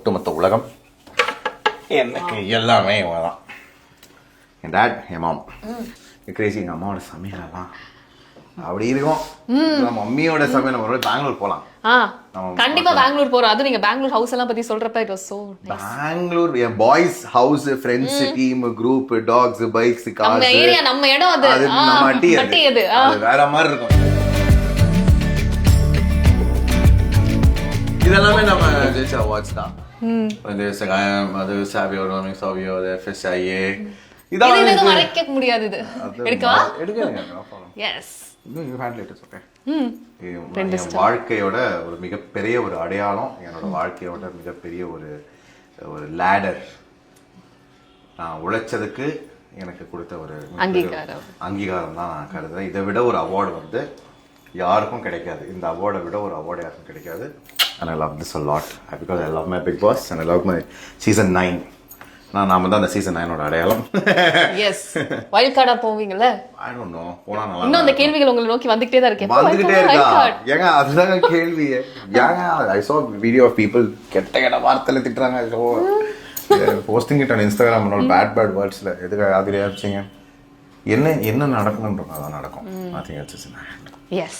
ஒட்டுமொத்த உலகம் எனக்கு எல்லாமே இவங்க தான். என் டேட், என் மாம். கிரேசி. எங்கள் அம்மாவோட சமையலாம் அப்படி இருக்கும். மம்மியோட சமையல் நம்ம பெங்களூர் போகலாம். கண்டிப்பா பெங்களூர் போறோம். அது நீங்க பெங்களூர் ஹவுஸ் எல்லாம் பத்தி சொல்றப்ப இட் வாஸ் சோ பெங்களூர் என் boys house, friends, team, group, dogs, bikes, cars, நம்ம ஏரியா, நம்ம இடம். அது நம்ம அட்டி அது வேற மாதிரி இருக்கும். இதெல்லாமே நம்ம ஜெயிச்ச அவார்ட்ஸ் தான். அது சாவியோ, சாவியோ, FSIA. இதெல்லாம் மறைக்க முடியாது. இது எடுக்கவா? எஸ். என் வாழ்க்கையோட ஒரு மிகப்பெரிய ஒரு அடையாளம், என்னோட வாழ்க்கையோட மிகப்பெரிய ஒரு லேடர். நான் உழைச்சதுக்கு எனக்கு கொடுத்த ஒரு அங்கீகாரம் தான் நான் கருதுறேன். இதை விட ஒரு அவார்டு யாருக்கும் கிடைக்காது. இந்த அவார்டை விட ஒரு அவார்டு யாருக்கும் கிடைக்காது. And I love this a lot because I love my Bigg Boss and I love my season 9. நாம தான் அந்த சீசன் 9 ஓட அடையாளம். எஸ். வைல்ட் கார்டா போவீங்கல? I don't know. போனா நல்லா. இன்னும் அந்த கேள்விகள் உங்களை நோக்கி வந்துட்டே தான் இருக்கு. வந்துட்டே இருக்கா? ஏங்க அதுதான் கேள்வி. ஏங்க I saw video of people கெட்ட வார்த்தையில திட்டுறாங்க. posting it on Instagram and all bad wordsல. எதுக்கு அதுல ஆச்சுங்க? என்ன நடக்கும்ன்றது அதான் நடக்கும். I think it's just an act. Yes.